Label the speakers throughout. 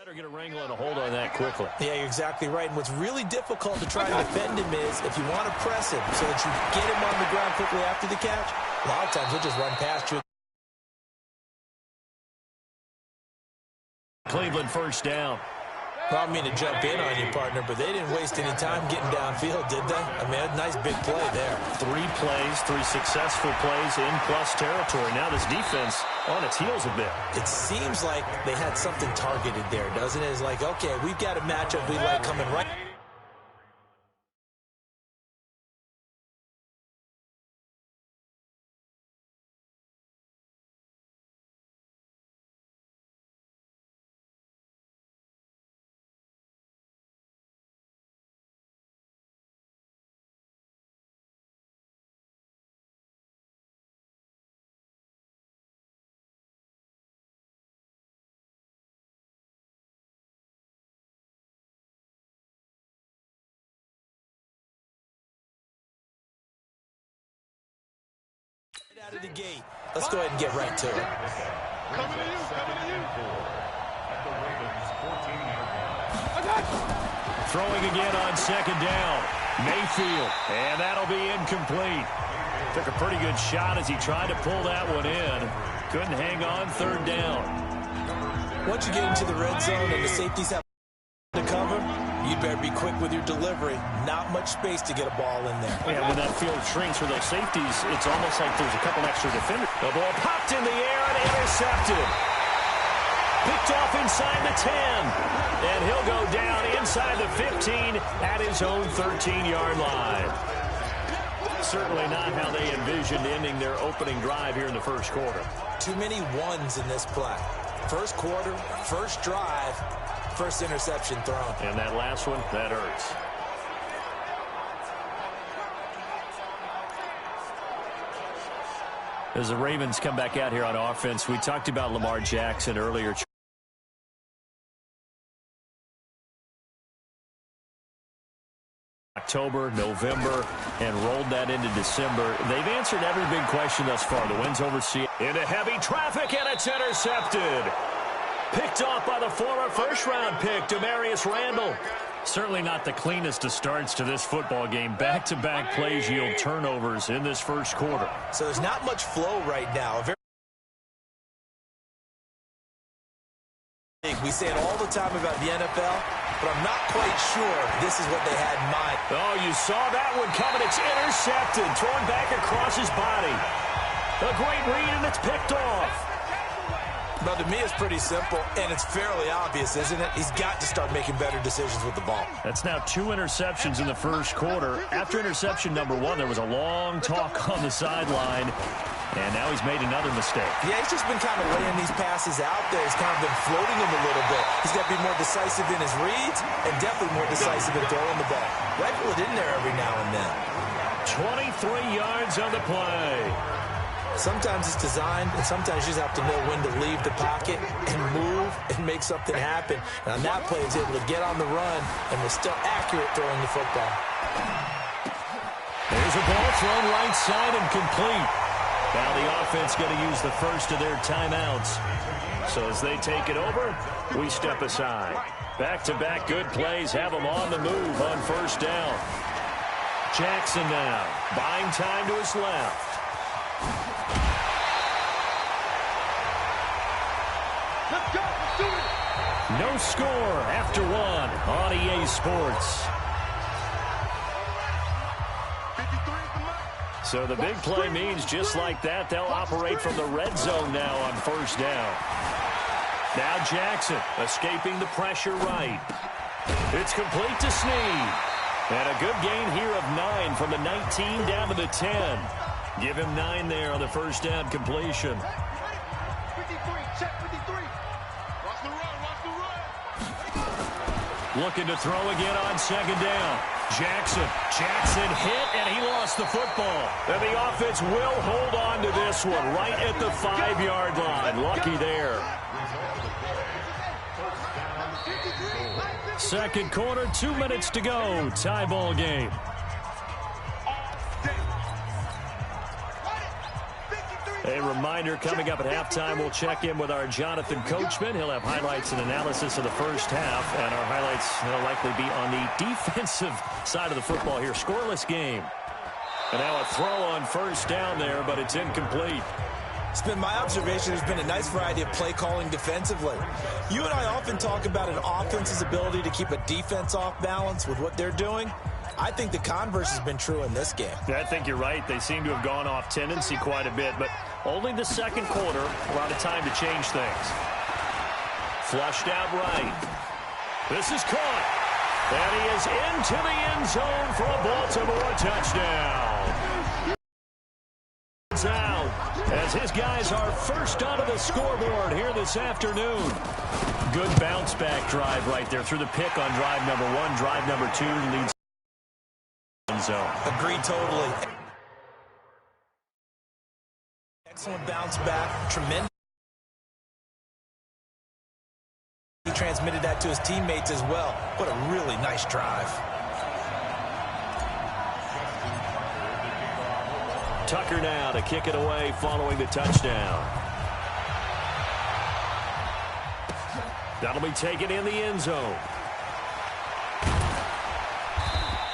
Speaker 1: Better get a wrangle and a hold on that quickly.
Speaker 2: Yeah, you're exactly right. And what's really difficult to try and defend him is if you want to press him so that you get him on the ground quickly after the catch, a lot of times he'll just run past you.
Speaker 1: Cleveland first down.
Speaker 2: Well, I mean to jump in on you, partner, but they didn't waste any time getting downfield, did they? I mean, a nice big play there.
Speaker 1: 3 plays, 3 successful plays in plus territory. Now this defense on its heels a bit.
Speaker 2: It seems like they had something targeted there, doesn't it? It's like, okay, we've got a matchup we like coming right. Out of the gate. Let's go ahead and get right to it.
Speaker 3: Coming to you.
Speaker 1: Throwing again on second down. Mayfield, and that'll be incomplete. Took a pretty good shot as he tried to pull that one in. Couldn't hang on third down.
Speaker 2: Once you get into the red zone and the safeties have to cover, you better be quick with your delivery. Not much space to get a ball in there.
Speaker 1: Yeah, when that field shrinks for those safeties, it's almost like there's a couple extra defenders. The ball popped in the air and intercepted. Picked off inside the 10. And he'll go down inside the 15 at his own 13-yard line. Certainly not how they envisioned ending their opening drive here in the first quarter.
Speaker 2: Too many ones in this play. First quarter, first drive, first interception thrown.
Speaker 1: And that last one, that hurts. As the Ravens come back out here on offense, we talked about Lamar Jackson earlier. October, November, and rolled that into December. They've answered every big question thus far. The wins over Seattle. Into heavy traffic, and it's intercepted. Picked off by the former first-round pick, Demarius Randall. Certainly not the cleanest of starts to this football game. Back-to-back plays yield turnovers in this first quarter.
Speaker 2: So there's not much flow right now. We say it all the time about the NFL, but I'm not quite sure this is what they had in mind.
Speaker 1: Oh, you saw that one coming. It's intercepted, thrown back across his body. A great read, and it's picked off.
Speaker 2: Well, to me, it's pretty simple, and it's fairly obvious, isn't it? He's got to start making better decisions with the ball.
Speaker 1: That's now 2 interceptions in the first quarter. After interception number 1, there was a long talk on the sideline, and now he's made another mistake.
Speaker 2: Yeah, he's just been kind of laying these passes out there. He's kind of been floating them a little bit. He's got to be more decisive in his reads and definitely more decisive in throwing the ball. Rifle it in there every now and then.
Speaker 1: 23 yards on the play.
Speaker 2: Sometimes it's designed, and sometimes you just have to know when to leave the pocket and move and make something happen. And on that play, he's able to get on the run and was still accurate throwing the football.
Speaker 1: There's a ball thrown right side and complete. Now the offense going to use the first of their timeouts. So as they take it over, we step aside. Back-to-back good plays have them on the move on first down. Jackson now, buying time to his left.
Speaker 3: Let's go. Let's do it.
Speaker 1: No score after 1 on EA Sports. So the big play means just like that, they'll operate from the red zone now on first down. Now Jackson escaping the pressure right. It's complete to Snead. And a good gain here of 9 from the 19 down to the 10. Give him 9 there on the first down completion.
Speaker 3: 53, check 53. Watch the run, watch the run.
Speaker 1: Looking to throw again on second down. Jackson hit, and he lost the football. And the offense will hold on to this one right at the 5-yard line. Lucky there. Second quarter, 2 minutes to go. Tie ball game. A reminder, coming up at halftime, we'll check in with our Jonathan Coachman. He'll have highlights and analysis of the first half, and our highlights will likely be on the defensive side of the football here. Scoreless game. And now a throw on first down there, but it's incomplete.
Speaker 2: It's been my observation there's been a nice variety of play calling defensively. You and I often talk about an offense's ability to keep a defense off balance with what they're doing. I think the converse has been true in this game.
Speaker 1: Yeah, I think you're right. They seem to have gone off tendency quite a bit, but only the second quarter, a lot of time to change things. Flushed out right. This is caught. And he is into the end zone for a Baltimore touchdown. It's out as his guys are first onto the scoreboard here this afternoon. Good bounce back drive right there through the pick on drive number 1. Drive number 2 leads end zone.
Speaker 2: Agreed totally. Excellent bounce back. Tremendous. He transmitted that to his teammates as well. What a really nice drive.
Speaker 1: Tucker now to kick it away following the touchdown. That'll be taken in the end zone.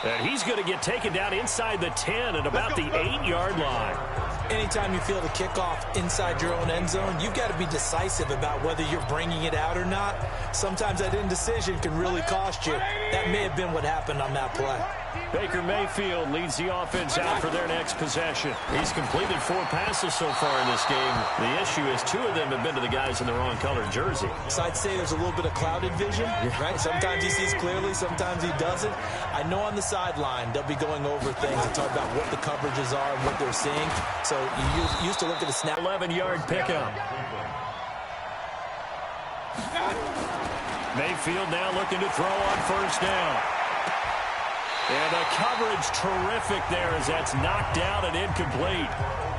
Speaker 1: And he's going to get taken down inside the 10 at about the 8-yard line.
Speaker 2: Anytime you feel the kickoff inside your own end zone, you've got to be decisive about whether you're bringing it out or not. Sometimes that indecision can really cost you. That may have been what happened on that play.
Speaker 1: Baker Mayfield leads the offense out for their next possession. He's completed 4 passes so far in this game. The issue is 2 of them have been to the guys in the wrong colored jersey.
Speaker 2: So I'd say there's a little bit of clouded vision, right? Sometimes he sees clearly, sometimes he doesn't. I know on the sideline they'll be going over things and talk about what the coverages are and what they're seeing. So you used to look at the snap.
Speaker 1: 11-yard pickup. Mayfield now looking to throw on first down. And the coverage terrific there as that's knocked out and incomplete.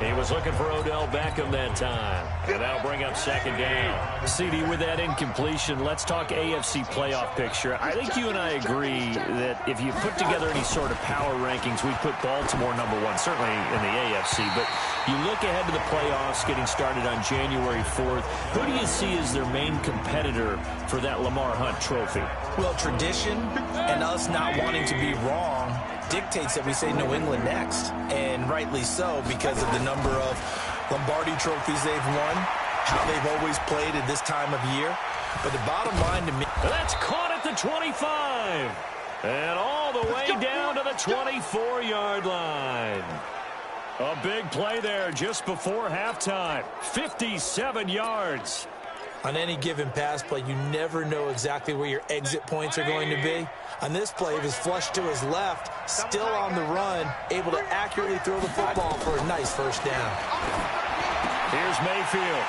Speaker 1: He was looking for Odell Beckham that time. And that'll bring up second down. CD, with that incompletion, let's talk AFC playoff picture. I think you and I agree that if you put together any sort of power rankings, we'd put Baltimore number 1, certainly in the AFC. But you look ahead to the playoffs getting started on January 4th. Who do you see as their main competitor for that Lamar Hunt trophy?
Speaker 2: Well, tradition and us not wanting to be wrong dictates that we say New England next. And rightly so, because of the number of Lombardi trophies they've won, how they've always played at this time of year. But the bottom line to me...
Speaker 1: That's caught at the 25. And all the way down to the 24-yard line. A big play there just before halftime. 57 yards.
Speaker 2: On any given pass play, you never know exactly where your exit points are going to be. On this play, it was flushed to his left, still on the run, able to accurately throw the football for a nice first down.
Speaker 1: Here's Mayfield.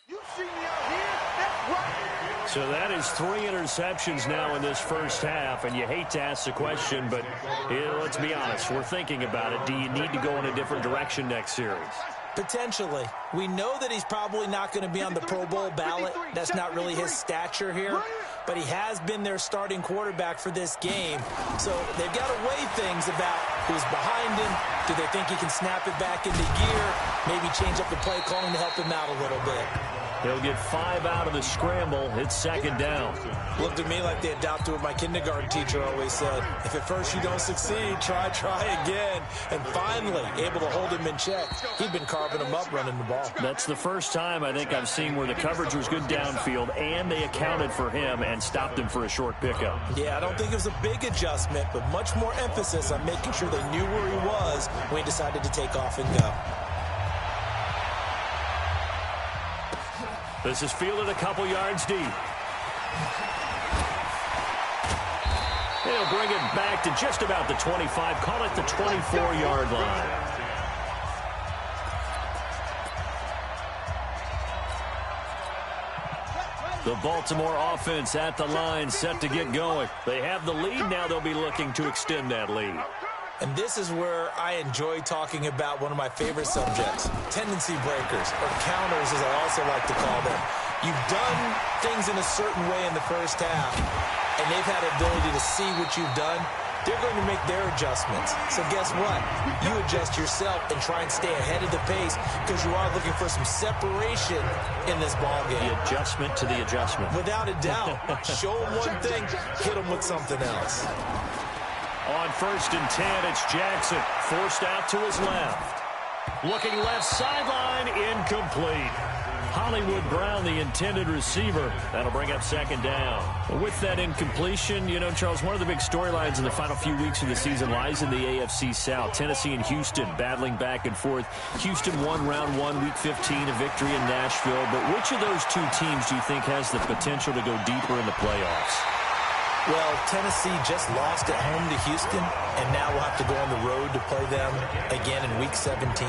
Speaker 3: You see me out here? That's right.
Speaker 1: So that is 3 interceptions now in this first half, and you hate to ask the question, but let's be honest, we're thinking about it. Do you need to go in a different direction next series?
Speaker 2: Potentially. We know that he's probably not going to be on the Pro Bowl ballot. That's not really his stature here. But he has been their starting quarterback for this game. So they've got to weigh things about who's behind him. Do they think he can snap it back into gear? Maybe change up the play calling to help him out a little bit.
Speaker 1: He'll get 5 out of the scramble. It's second down.
Speaker 2: Looked to me like they adopted what my kindergarten teacher always said. If at first you don't succeed, try again. And finally, able to hold him in check. He'd been carving him up running the ball.
Speaker 1: That's the first time I think I've seen where the coverage was good downfield, and they accounted for him and stopped him for a short pickup.
Speaker 2: Yeah, I don't think it was a big adjustment, but much more emphasis on making sure they knew where he was when he decided to take off and go.
Speaker 1: This is fielded a couple yards deep. They'll bring it back to just about the 25. Call it the 24-yard line. The Baltimore offense at the line, set to get going. They have the lead. Now they'll be looking to extend that lead.
Speaker 2: And this is where I enjoy talking about one of my favorite subjects, tendency breakers, or counters as I also like to call them. You've done things in a certain way in the first half, and they've had the ability to see what you've done. They're going to make their adjustments. So guess what? You adjust yourself and try and stay ahead of the pace because you are looking for some separation in this ballgame.
Speaker 1: The adjustment to the adjustment.
Speaker 2: Without a doubt. Show them one thing, hit them with something else.
Speaker 1: On 1st and 10, it's Jackson, forced out to his left. Looking left sideline, incomplete. Hollywood Brown, the intended receiver. That'll bring up second down. With that incompletion, you know, Charles, one of the big storylines in the final few weeks of the season lies in the AFC South. Tennessee and Houston battling back and forth. Houston won round 1, week 15, a victory in Nashville. But which of those two teams do you think has the potential to go deeper in the playoffs?
Speaker 2: Well, Tennessee just lost at home to Houston, and now we'll have to go on the road to play them again in week 17.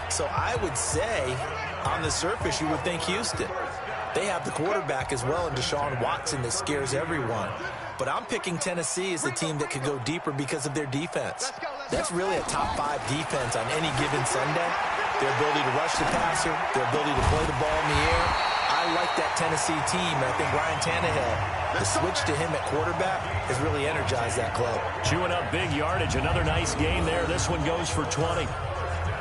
Speaker 2: So I would say, on the surface, you would think Houston. They have the quarterback as well in Deshaun Watson that scares everyone. But I'm picking Tennessee as the team that could go deeper because of their defense. That's really a top 5 defense on any given Sunday. Their ability to rush the passer, their ability to play the ball in the air. I like that Tennessee team. I think Ryan Tannehill, the switch to him at quarterback has really energized that club.
Speaker 1: Chewing up big yardage. Another nice game there. This one goes for 20.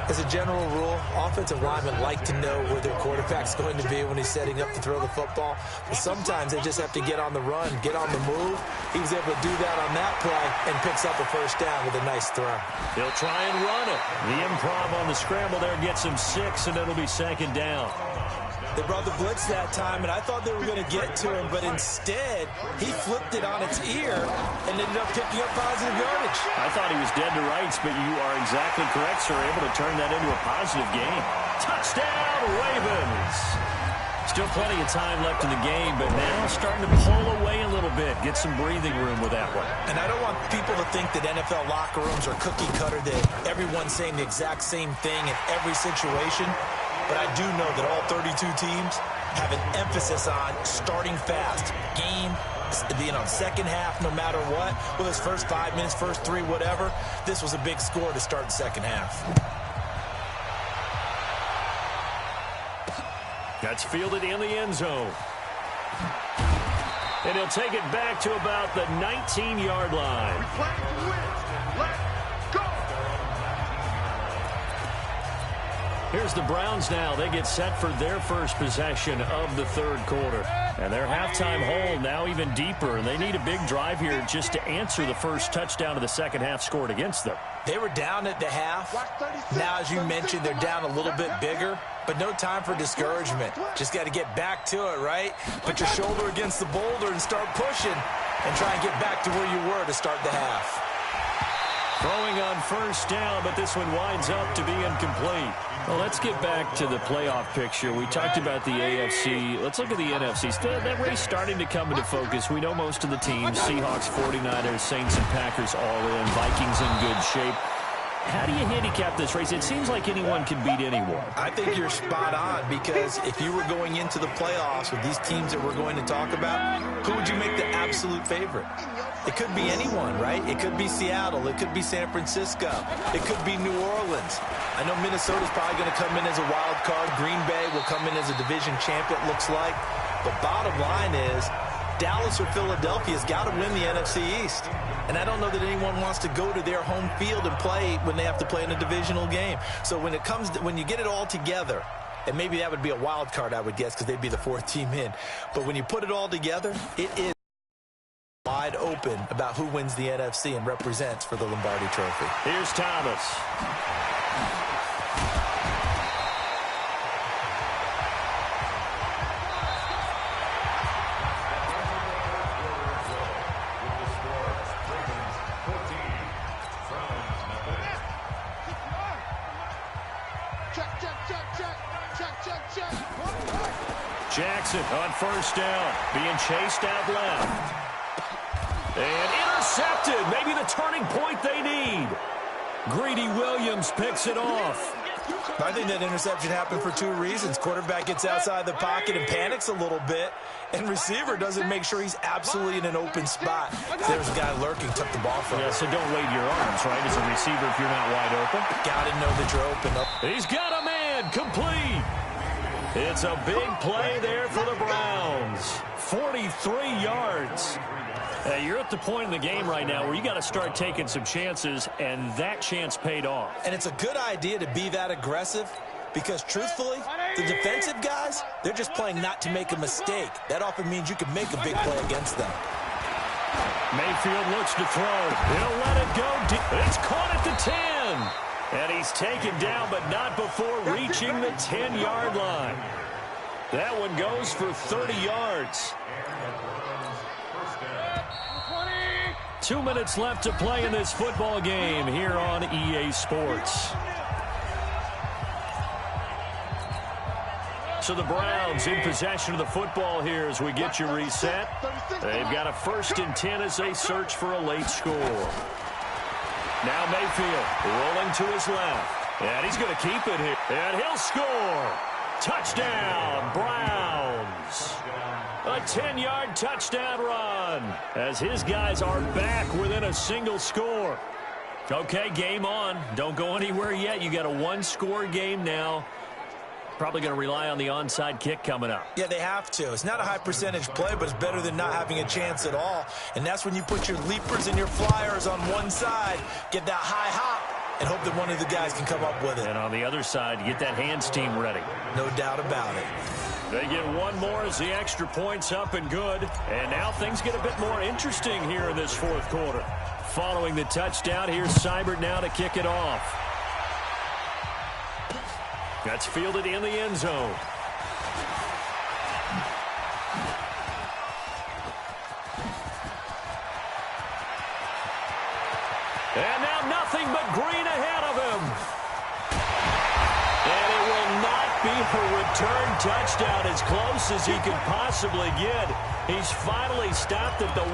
Speaker 2: As a general rule, offensive linemen like to know where their quarterback's going to be when he's setting up to throw the football. But sometimes they just have to get on the run, get on the move. He was able to do that on that play and picks up a first down with a nice throw.
Speaker 1: He'll try and run it. The improv on the scramble there gets him 6, and it'll be second down.
Speaker 2: They brought the blitz that time, and I thought they were going to get to him, but instead, he flipped it on its ear and ended up picking up positive yardage.
Speaker 1: I thought he was dead to rights, but you are exactly correct, sir. Able to turn that into a positive gain. Touchdown, Ravens! Still plenty of time left in the game, but now starting to pull away a little bit. Get some breathing room with that one.
Speaker 2: And I don't want people to think that NFL locker rooms are cookie cutter, that everyone's saying the exact same thing in every situation. But I do know that all 32 teams have an emphasis on starting fast. Game, second half, no matter what. Whether it's first 5 minutes, first 3, whatever. This was a big score to start the second half.
Speaker 1: That's fielded in the end zone. And he'll take it back to about the 19-yard line. Here's the Browns now. They get set for their first possession of the third quarter. And their halftime hold now even deeper. And they need a big drive here just to answer the first touchdown of the second half scored against them.
Speaker 2: They were down at the half. Now, as you mentioned, they're down a little bit bigger. But no time for discouragement. Just got to get back to it, right? Put your shoulder against the boulder and start pushing. And try and get back to where you were to start the half.
Speaker 1: Throwing on first down, but this one winds up to be incomplete. Well, let's get back to the playoff picture. We talked about the AFC. Let's look at the NFC. That race starting to come into focus. We know most of the teams, Seahawks, 49ers, Saints, and Packers all in. Vikings in good shape. How do you handicap this race? It seems like anyone can beat anyone.
Speaker 2: I think you're spot on, because if you were going into the playoffs with these teams that we're going to talk about, who would you make the absolute favorite? It could be anyone, right? It could be Seattle. It could be San Francisco. It could be New Orleans. I know Minnesota's probably going to come in as a wild card. Green Bay will come in as a division champ, it looks like. But bottom line is, Dallas or Philadelphia's got to win the NFC East. And I don't know that anyone wants to go to their home field and play when they have to play in a divisional game. So when you get it all together, And maybe that would be a wild card, I would guess, because they'd be the fourth team in. But when you put it all together, it is wide open about who wins the NFC and represents for the Lombardi Trophy.
Speaker 1: Here's Thomas. Jackson on first down, being chased out left. And intercepted, maybe the turning point they need. Greedy Williams picks it off.
Speaker 2: I think that interception happened for two reasons. Quarterback gets outside the pocket and panics a little bit, and receiver doesn't make sure he's absolutely in an open spot. There's a guy lurking, took the ball from him.
Speaker 1: Yeah, so don't wave your arms, right, as a receiver if you're not wide open.
Speaker 2: Got to know that you're open.
Speaker 1: He's got a man, complete. It's a big play there for the Browns. 43 yards. You're at the point in the game right now where you got to start taking some chances, and that chance paid off.
Speaker 2: And it's a good idea to be that aggressive because, truthfully, the defensive guys, they're just playing not to make a mistake. That often means you can make a big play against them.
Speaker 1: Mayfield looks to throw. He'll let it go deep. It's caught at the 10. And he's taken down, but not before reaching the 10-yard line. That one goes for 30 yards. 2 minutes left to play in this football game here on EA Sports. So the Browns in possession of the football here as we get you reset. They've got a 1st and 10 as they search for a late score. Now Mayfield rolling to his left. And he's going to keep it here. And he'll score. Touchdown, Browns. A 10-yard touchdown run as his guys are back within a single score. Okay, game on. Don't go anywhere yet. You got a one-score game now. Probably going to rely on the onside kick coming up.
Speaker 2: Yeah, they have to. It's not a high percentage play, but it's better than not having a chance at all. And that's when you put your leapers and your flyers on one side, get that high hop, and hope that one of the guys can come up with it.
Speaker 1: And on the other side, get that hands team ready.
Speaker 2: No doubt about it.
Speaker 1: They get one more as the extra point's up and good. And now things get a bit more interesting here in this fourth quarter. Following the touchdown, here's Seibert now to kick it off. That's fielded in the end zone. And now nothing but green ahead of him. And it will not be a return touchdown, as close as he could possibly get. He's finally stopped at the 1.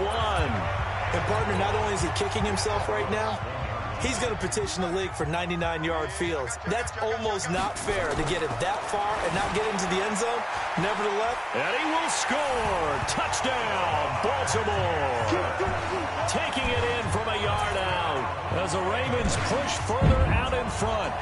Speaker 2: And, partner, not only is he kicking himself right now, he's going to petition the league for 99-yard fields. That's almost not fair to get it that far and not get into the end zone. Nevertheless.
Speaker 1: And he will score. Touchdown, Baltimore. Taking it in from a yard out as the Ravens push further out in front.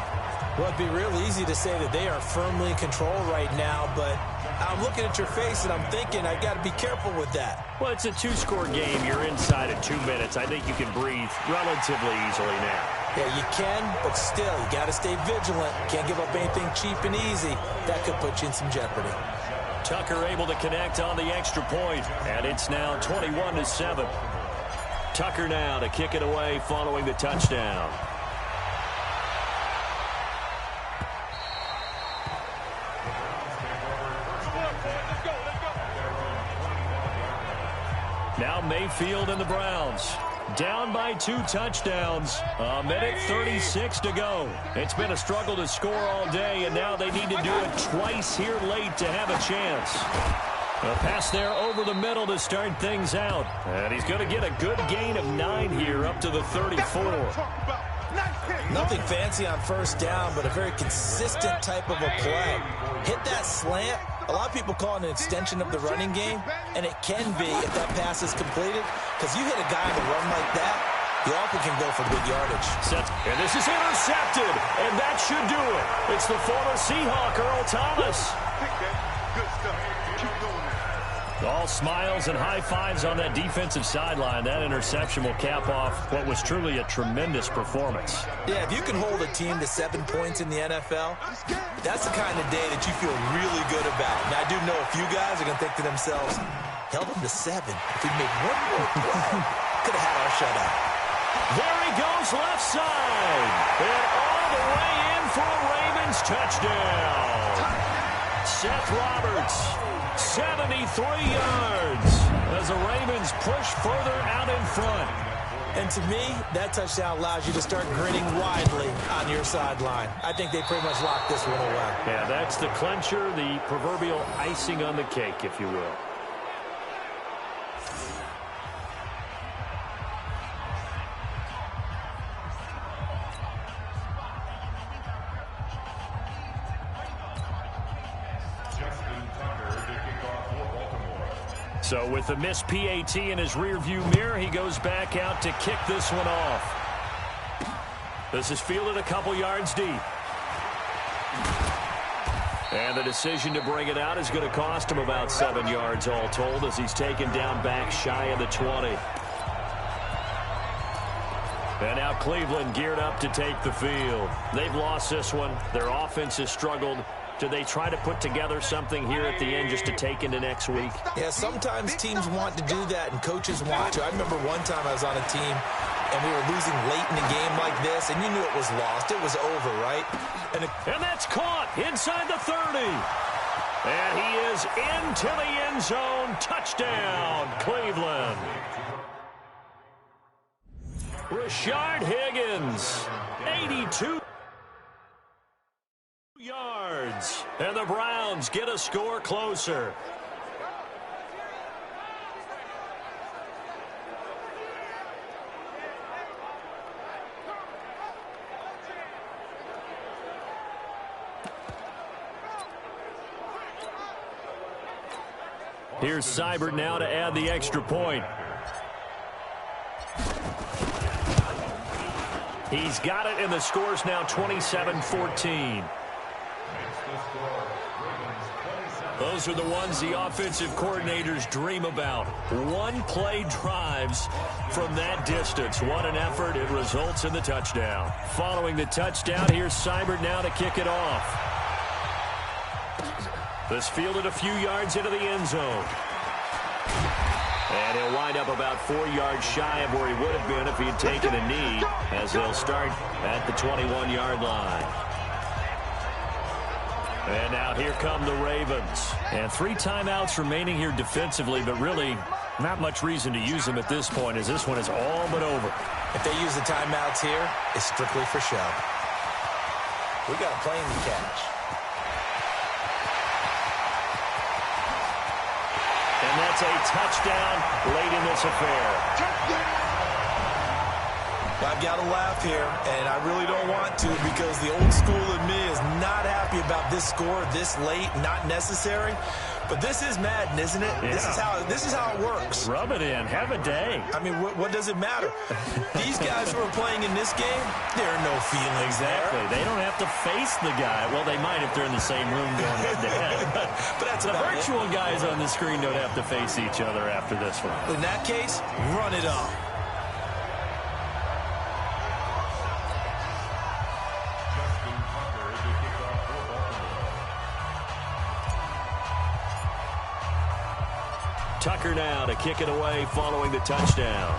Speaker 2: Well, it'd be real easy to say that they are firmly in control right now, but I'm looking at your face and I'm thinking I got to be careful with that.
Speaker 1: Well, it's a two-score game. You're inside of 2 minutes. I think you can breathe relatively easily now.
Speaker 2: Yeah, you can, but still, you got to stay vigilant. Can't give up anything cheap and easy. That could put you in some jeopardy.
Speaker 1: Tucker able to connect on the extra point, and it's now 21-7. Tucker now to kick it away following the touchdown. Now Mayfield and the Browns down by 2 touchdowns. A minute 36 to go. It's been a struggle to score all day, and now they need to do it twice here late to have a chance. A pass there over the middle to start things out. And he's going to get a good gain of 9 here up to the 34.
Speaker 2: Nothing fancy on first down, but a very consistent type of a play. Hit that slant. A lot of people call it an extension of the running game, and it can be if that pass is completed, because you hit a guy on the run like that, you often can go for big yardage.
Speaker 1: And this is intercepted, and that should do it. It's the former Seahawk, Earl Thomas.
Speaker 3: Good stuff. Keep doing that.
Speaker 1: All smiles and high fives on that defensive sideline. That interception will cap off what was truly a tremendous performance.
Speaker 2: Yeah, if you can hold a team to 7 points in the NFL, that's the kind of day that you feel really good about. And I do know a few guys are going to think to themselves, held them to 7. If we made one more play, could have had our shutout.
Speaker 1: There he goes left side. And all the way in for a Ravens touchdown. Seth Roberts, 73 yards as the Ravens push further out in front.
Speaker 2: And to me, that touchdown allows you to start grinning widely on your sideline. I think they pretty much locked this one away.
Speaker 1: Yeah, that's the clincher, the proverbial icing on the cake, if you will. So with the missed PAT in his rearview mirror, he goes back out to kick this one off. This is fielded a couple yards deep. And the decision to bring it out is going to cost him about 7 yards all told as he's taken down back shy of the 20. And now Cleveland geared up to take the field. They've lost this one. Their offense has struggled. Do they try to put together something here at the end just to take into next week?
Speaker 2: Yeah, sometimes teams want to do that and coaches want to. I remember one time I was on a team and we were losing late in a game like this, and you knew it was lost. It was over, right?
Speaker 1: And that's caught inside the 30. And he is into the end zone. Touchdown, Cleveland. Rashard Higgins, 82 yards. And the Browns get a score closer. Here's Seibert now to add the extra point. He's got it, and the score's now 27-14. Those are the ones the offensive coordinators dream about. One-play drives from that distance. What an effort. It results in the touchdown. Following the touchdown, here's Seibert now to kick it off. This fielded a few yards into the end zone. And he'll wind up about 4 yards shy of where he would have been if he had taken a knee, as they'll start at the 21-yard line. And now here come the Ravens. And 3 timeouts remaining here defensively, but really not much reason to use them at this point, as this one is all but over.
Speaker 2: If they use the timeouts here, it's strictly for show. We got a plane to catch.
Speaker 1: And that's a touchdown late in this affair.
Speaker 2: I've got to laugh here, and I really don't want to because the old school in me is not happy about this score this late, not necessary. But this is Madden, isn't it?
Speaker 1: Yeah.
Speaker 2: This is how it works.
Speaker 1: Rub it in. Have a day.
Speaker 2: I mean, what does it matter? These guys who are playing in this game, there are no feelings
Speaker 1: Exactly.
Speaker 2: there.
Speaker 1: They don't have to face the guy. Well, they might if they're in the same room going head-to-head.
Speaker 2: But that's
Speaker 1: the
Speaker 2: about
Speaker 1: virtual guys on the screen don't have to face each other after this one.
Speaker 2: In that case, run it up.
Speaker 1: Tucker now to kick it away following the touchdown.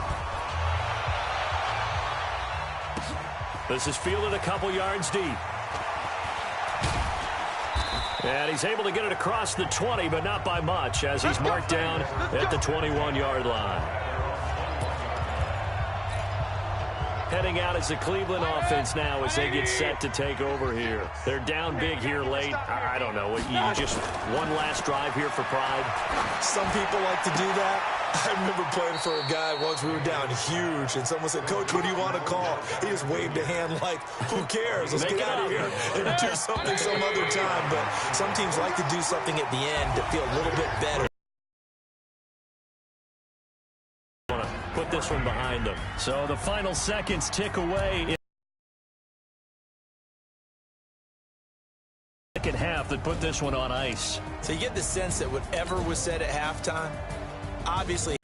Speaker 1: This is fielded a couple yards deep. And he's able to get it across the 20, but not by much, as he's marked down at the 21-yard line. Heading out is the Cleveland offense now as they get set to take over here. They're down big here late. I don't know. You just one last drive here for pride?
Speaker 2: Some people like to do that. I remember playing for a guy once. We were down huge, and someone said, "Coach, what do you want to call?" He just waved a hand like, who cares? Let's get out of here and do something some other time. But some teams like to do something at the end to feel a little bit better.
Speaker 1: Put this one behind them. So the final seconds tick away. second half that put this one on ice.
Speaker 2: So you get the sense that whatever was said at halftime, obviously